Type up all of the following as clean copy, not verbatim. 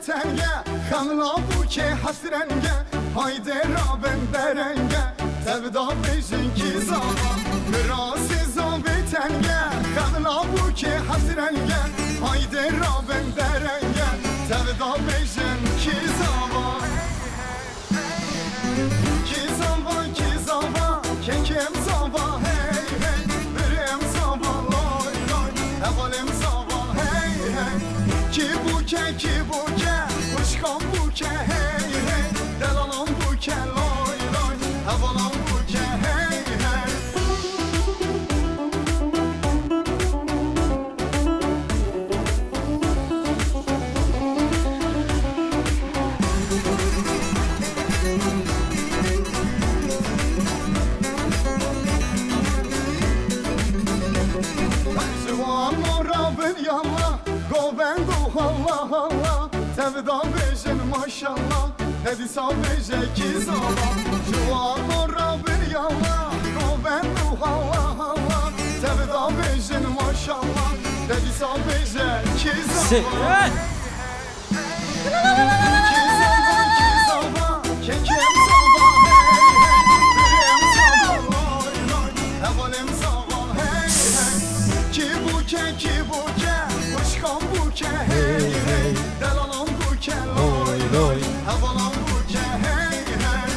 تنگه خملا بو که حسرنگه هایده را بندرنگه تبدا بیشن کی زاوا راسی زاوی تنگه خملا بو که حسرنگه هایده را بندرنگه تبدا بیشن کی زاوا کی زاوا کی زاوا که کم زاوا هی هی برم زاوا لای لای اولم زاوا هی هی کی بو که خوشکام بو که هی هی دلالم بو که لای لای اولم بو که هی هی Allah Allah Tevda bejin maşallah Nedisa beje ki zala Juan orra bir yalla Roben ruh Allah Allah Tevda bejin maşallah Nedisa beje ki zala Ki zala Kekem zala hey hey Birem zala loy loy Evalim zala hey hey Ki bu ke Hoşkan bu ke hey hey Delalan bu ke loy loy Havalan bu ke hey hey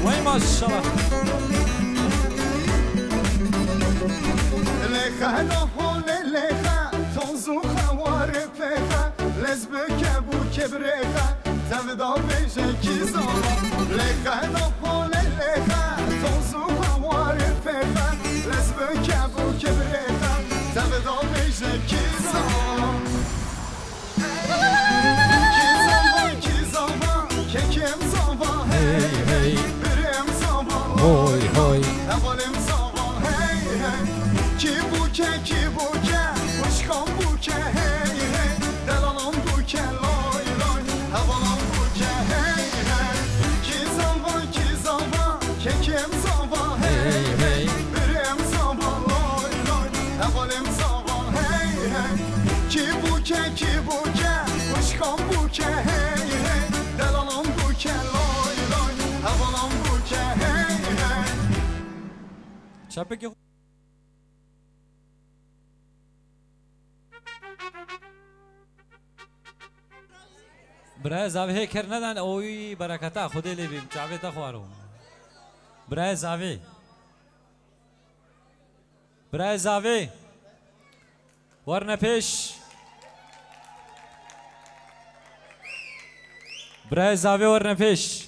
Vay maşallah Leha da hole leha Tonzu havare peha Lezbeke bu kebreha Tevda beje ki zala Leha da hole leha Tonzu havare peha Lezbeke bu kebreha Tevda beje ki zala Ki zala Kekem zala hey hey Birem zala Hoy hoy Evalim zala hey hey Ki bu ke Hoşkan bu ke hey hey Delalan bu ke loy loy Havalan bu ke hey hey Ki zava Kekem zava hey hey Birem zava loy loy Evalim zava hey hey Ki bu ke Hoşkan bu ke hey hey Delalan bu ke loy loy Havalan bu ke hey hey Çapeki برای زاویه کر ندن اوی برکتا خودی لیبیم چاوی تخوارو برای زاوی ورنه پیش برای زاوی ورنه پیش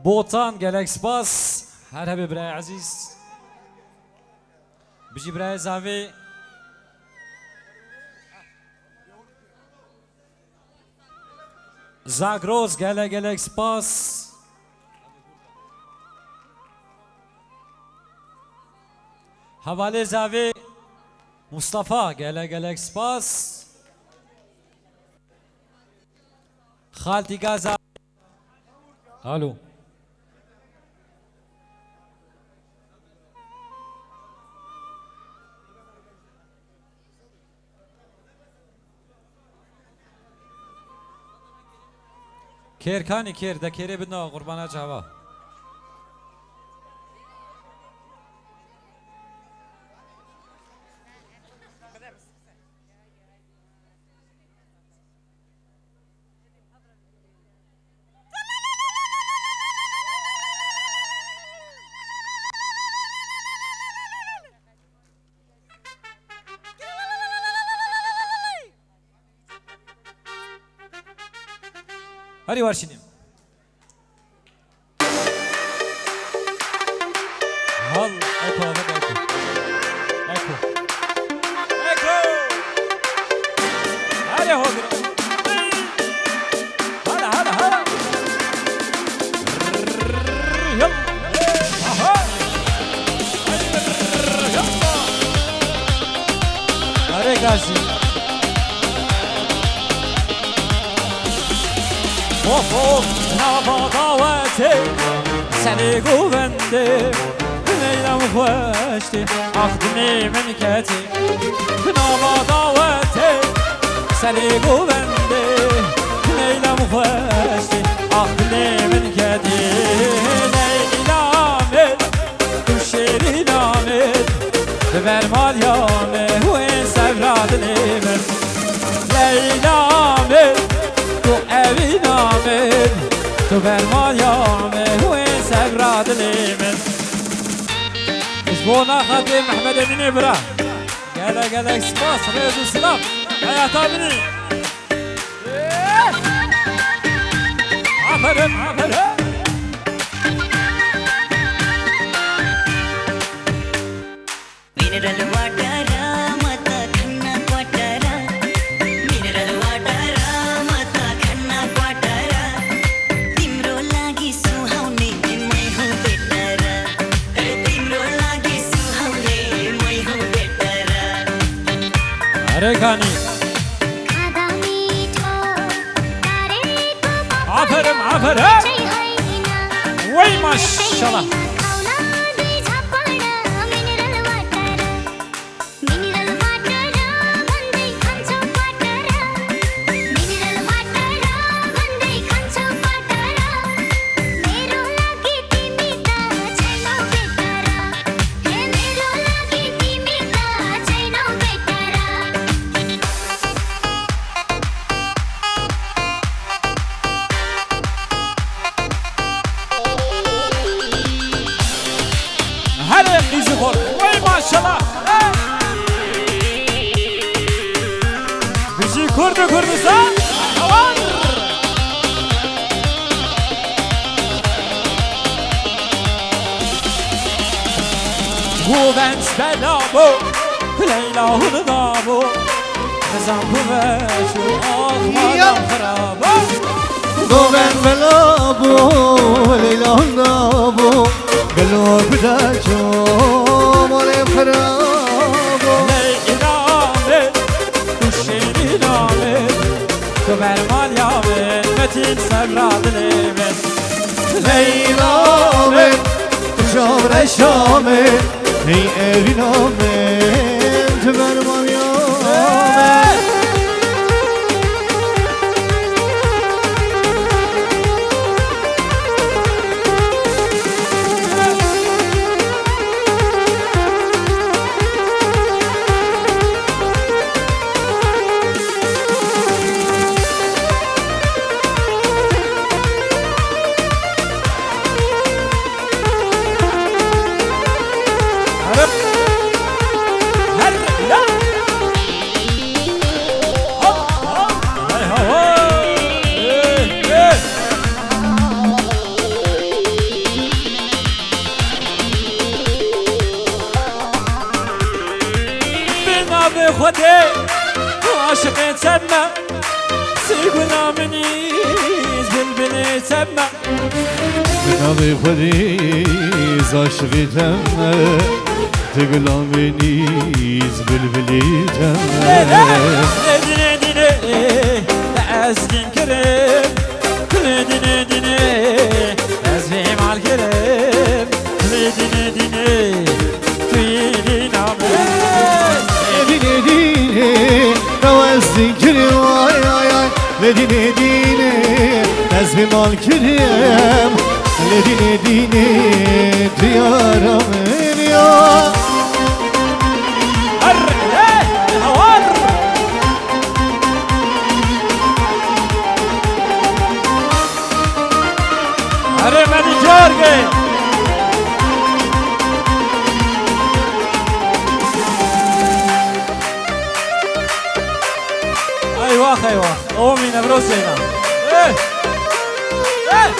بوطان gelek spas her hebe برای عزیز بجی برای زاوی زاگروز gelek spas حواله زاوی مصطفى gelek spas خالتي غازا الو کیر کانی کیر ده کیره بدنا قربانا جوا هری وارشینیم حال اکو اکو اکو اکو آره گازی خوف نابا دعوتی سری گوونده لیلم خوشتی اخدنی من کتی نابا دعوتی سری گوونده لیلم خوشتی اخدنی من کتی لیلامت تو شیری نامت ببر مالیامه و این سفراد لیمت لیلامت تو اوی نامت تو بر مالیامه و این سفراد لیمت اسبونا خاطر محمد امینی برا گله سپاس ریز و سلام حیاتا بینی آفرین mineral water mata khanna kwatara mineral water mata khanna kwatara timro lagi suhaune mai hu betara timro lagi suhaune mai hu betara अरे गानी khada meetho tare to आफरम वही माशाल्लाह وای ماشاءالله بشی کردستان اوان گوونس بلابو لیلا هنگابو نزام بوشو آخمانم خرابو گوون بلابو لیلا هنگابو قلوب داجو مولي خرابو ليلامت وشيني نامت كبرمان يامت متين سبراد ليمت ليلامت وشامر شامت هي ايري نامت تبرمان يامت خودي عاشق تسمى سيقنا منيز بالبني تسمى بنابي خديز عاشق تسمى تقلا منيز بالبني تسمى ديني ديني لأسكن كريم ديني ديني لازفي مع الكريم ديني ديني تويني نعمل روزين كريم واي واي واي لديني ديني نزبي مال كريم لديني ديني ديارة من يوم هوار أري ماني جارجي ايوه قومي نبروس هنا ايه ايه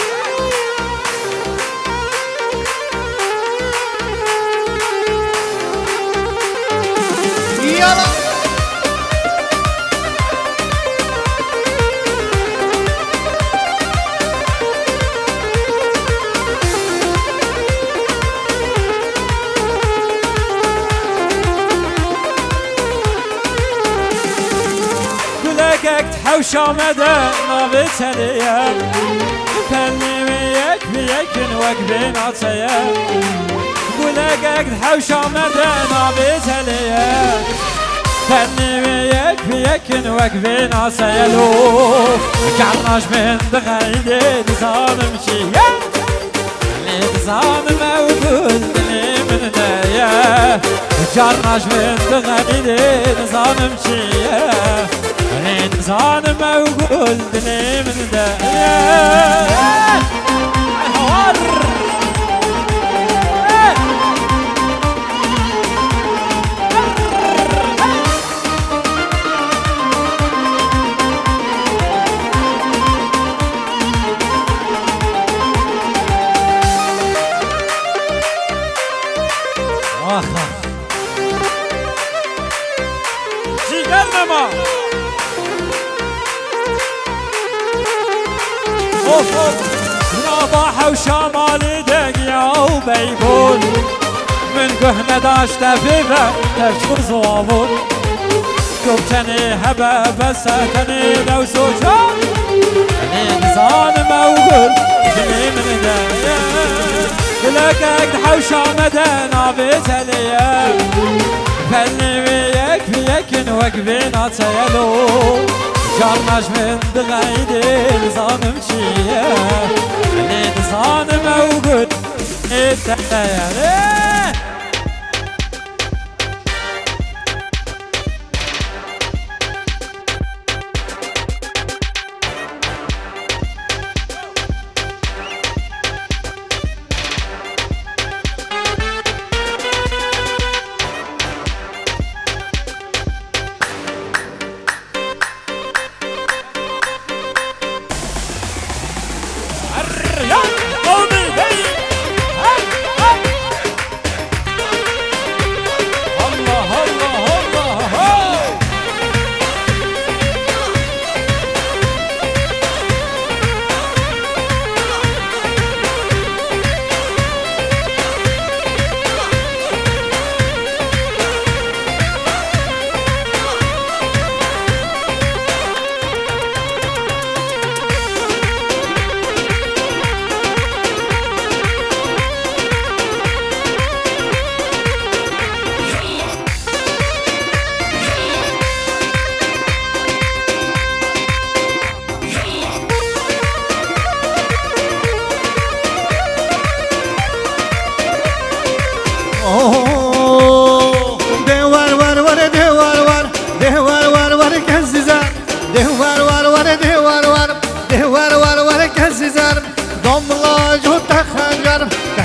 يلا حوش آمده ناوی تلیه پنیمی یک بی یکن وقبین آتیه گلگ اگد حوش آمده ناوی تلیه پنیمی یک بی یکن وقبین آتیه لو گرناش من بغیده نزانم چیه نزانم او گل دلی من نیه گرناش من بغیده نزانم چیه نزانم او گل دلی من نیه نباح وشمالي دقيا وبيبون من قهنا داشت فيفا تشكر زوابون كبتني هبا بساتني لو سوشان نظام موجود جني من دايا لك اقد حوشا مدانا بيتليا فلني وياك فيك وقفين عتيلو جارناش من بغيدي نظام مشيه نظام موجود التحية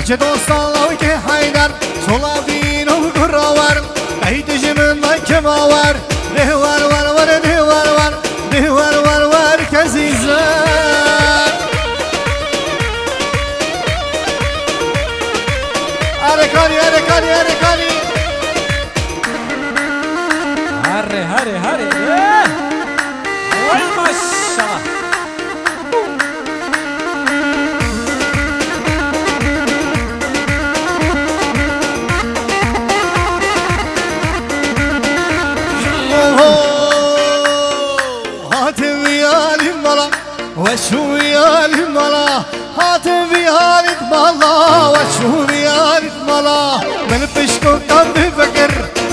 چه دوستان لاوی که حیدر سولا بین و گراور قید جمن ما کماور ده ور ور ور ده ور ور ده ور ور ور کسی زن ارکانی ارکانی ارکانی هره هره هره وای ماشاءالله وشو يالي ملا هاتف يالي ملا وشو يالي ملا من بشكو قلبي فكر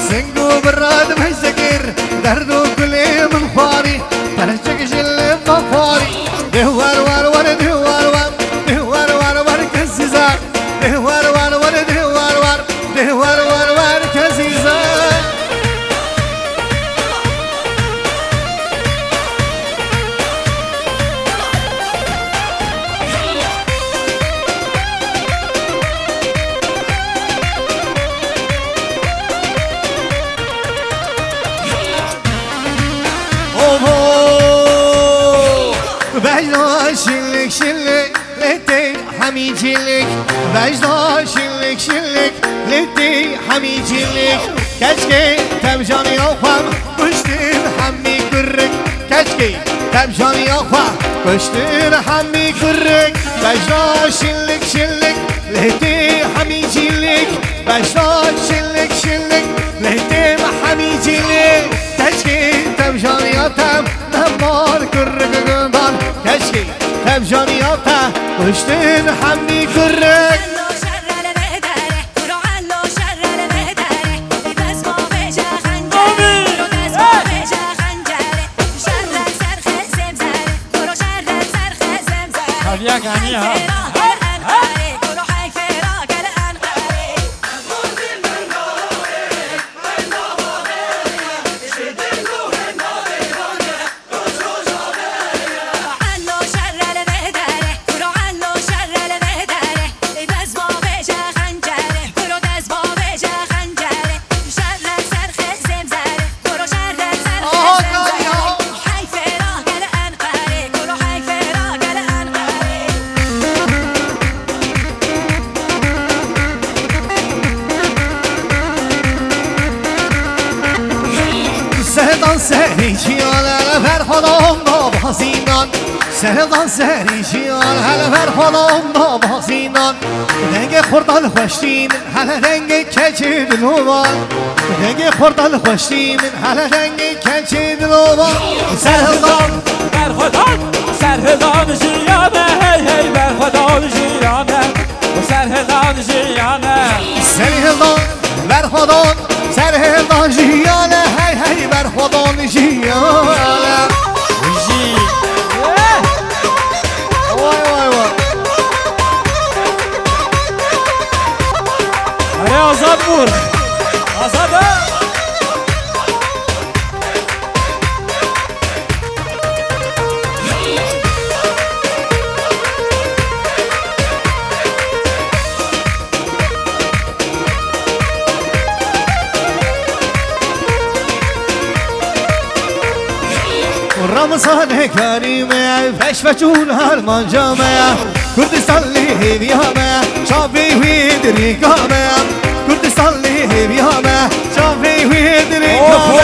سنقو براد بهزكر دردو كلي من خواري ترشك جل مفاري دهوار وار وار دهوار وار دهوار وار وار كزيزار دهوار وار وار دهوار وار دهوار وار وار كزيزار Vecda şillik şillik letti hamicilik Vecda şillik şillik letti hamicilik Keşke temcanı yapam kuştur hammi kırık Keşke temcanı yapam kuştur hammi kırık Vecda şillik şillik letti hamicilik Vecda şillik şillik letti hamicilik Keşke temcanı yapam namar هب جانیاتا کشتین حمی کرک يا غنيها سری چیان هر خودم نابازینان سردان سری چیان هر خودم نابازینان دنگ خوردال خوشتین هر دنگ کچی دلوان دنگ خوردال خوشتین هر دنگ کچی دلوان سردان بر خودان سرهدان جیانه هی هی بر خودان جیانه سرهدان جیانه سرهدان بر خودان سرهدان جیانه هی هی بر خودان جیانه جی وای وای وای اره آزاد بور آزاده رمضان کریمه فشفچون هرمان جامعه کردستان لیه بیامه شافی وی دریگامه کردستان لیه بیامه شافی وی دریگامه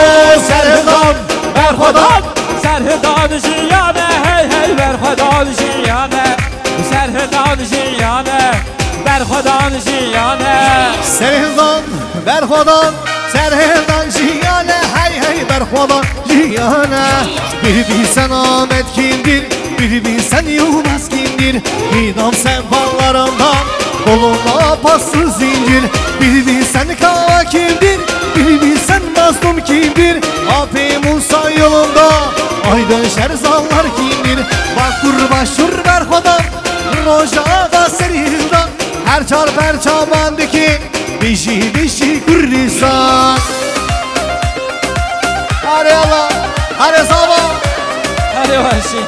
سرهدان بر خودان سرهدان جیانه هی هی بر خودان جیانه سرهدان جیانه بر خودان جیانه سرهدان بر خودان سرهدان جیانه هی هی بر خودان جیانه bir bilsen Ahmet kimdir, bir bilsen Yılmaz kimdir. İdam sen ballarından, kolunda paslı zincir. Bir bilsen Kava kimdir, bir bilsen Mazlum kimdir. AP Musa yolunda, Aydın Şerzallar kimdir. Bakur başur berhodan, Rojada serildan. Her çarper çabandaki, bişi bişi Kürdistan. Hadi Allah. Hadi sabah. Hadi vahşi.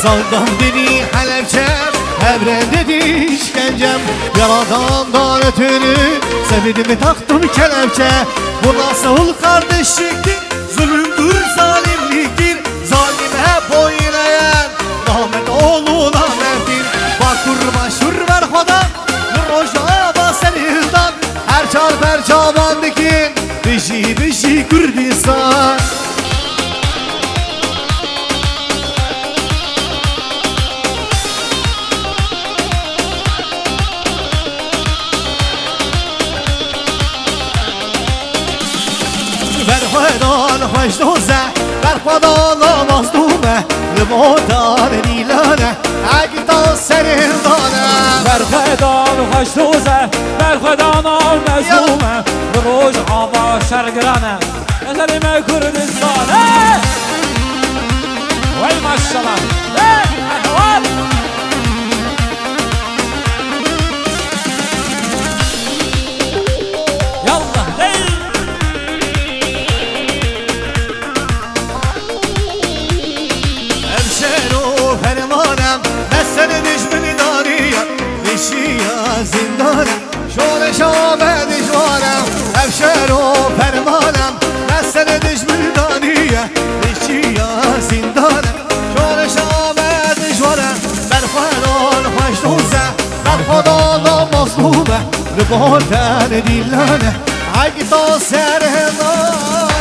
Sağdan beni Halepçem, evrende işkencem. Yaradandan ötürü sevdiğimi taktım kelepçe. Bu nasıl kardeşliktir, zulümdür, zalimliktir. Zalime boyun eğen Ahmet oğlu namerttir. Bakur başur ver hodan, Rojava serildan. Her çarper çabandikin, bişi bişi Kürdistan. برخدان خوش دوزه برخدان مظلومه لبودان نیلانه اگتا سرندانه برخدان خوش دوزه برخدان مظلومه روز آوا شرگرانه نظریم کردستانه وی ماشالله احوال زندانم شور شام دجوانم افشار و فرمانم مثل دجمردانیه ریشی زندانم شور شام دجوانم برخوان خوش دوزه برخوان مظلومه لبادن دیلانه اگه تا سرهمانه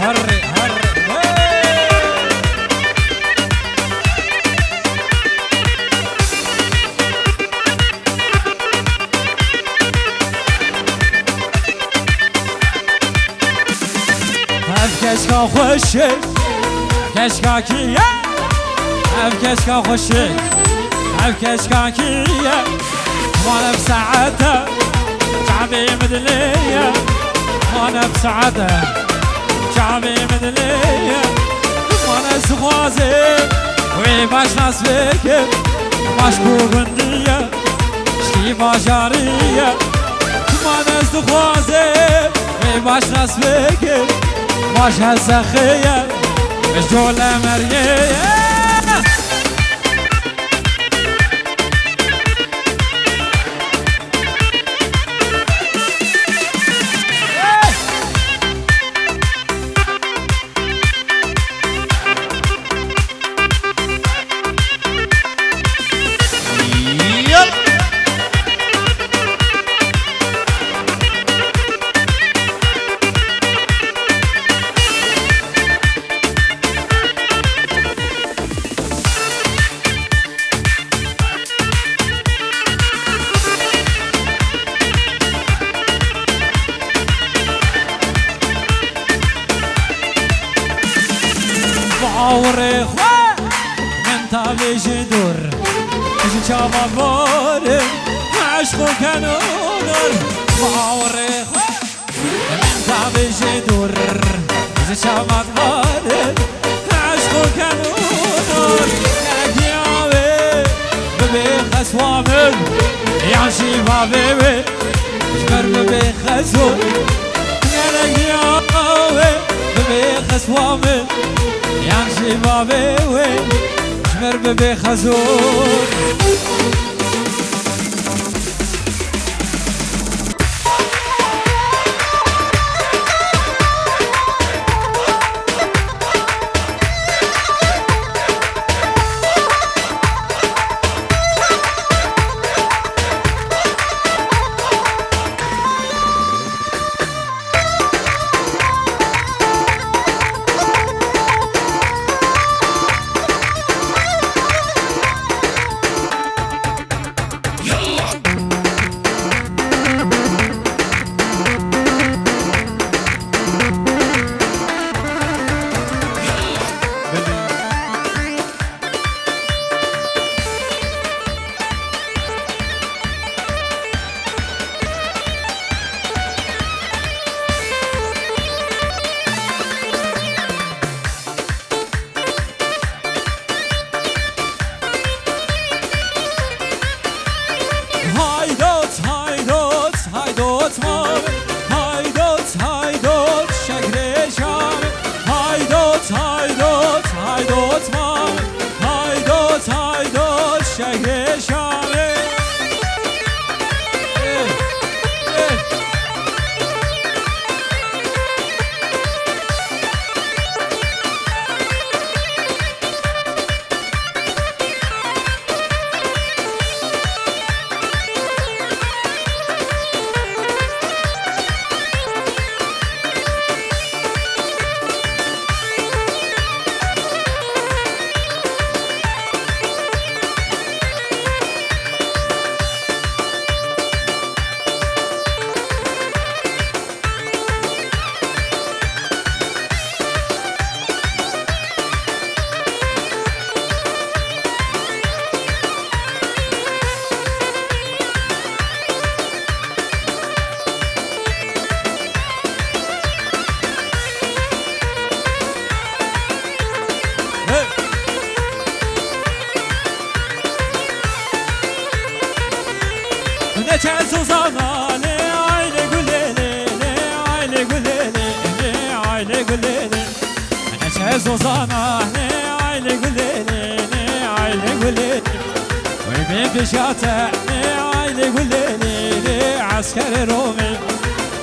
هري هري كشكا خوشي كشكا كيا هب كشكا خوشي هب كشكا كيا وانا بسعادة شعبي مدلية وانا بسعادة شعبي مدلية وانا سخوازي وي باش ناس فيك ماشكو بندية شتي باجارية وانا سخوازي وي باش ناس فيك ماش هالسخية مش جولة مرية عوري خواه من تابيجي دور مش شابا بوري عشقو كانونر عوري خواه من تابيجي دور مش شابا بوري عشقو كانونر نجياوي ببي خسوامل يعشي بابي شمر ببي خسو نجياوي ببي خسوامل يمشي بابي وين شمر ببي خزور عسكر رومي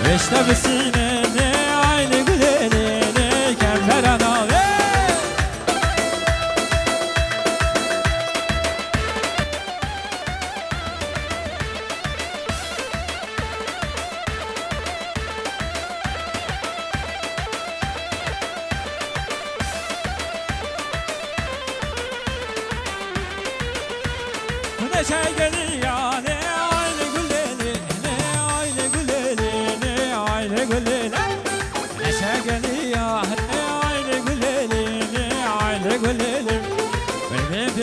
اشتب السينة عيني قليلي كفر انا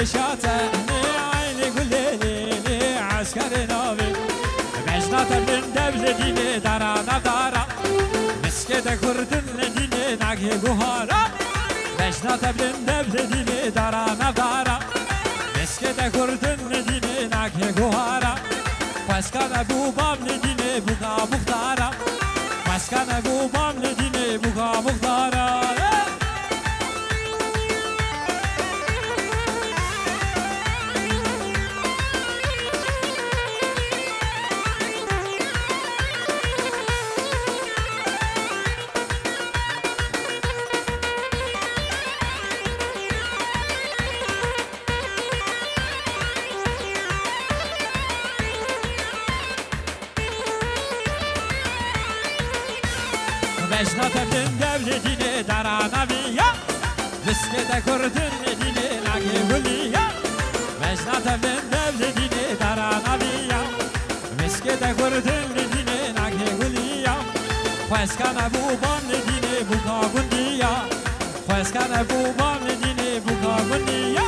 بشاته عيني قليلي عسكري نوبي مجنات من دبل ديني دارا نبدارا مسكت كردن ديني ناقي قهارا مجنات من دبل ديني دارا نبدارا مسكت كردن ديني ناقي قهارا Paskana bubam nedine buka muhtara Paskana bubam nedine buka muhtara مجنات من دولتine daranaviya Miskete kurdunedine nagivuliya Mecnat min devletine daranaviya Miskete kurdunedine nagivuliya Khweskana bubam nedine buka gundiya Khweskana bubam nedine buka gundiya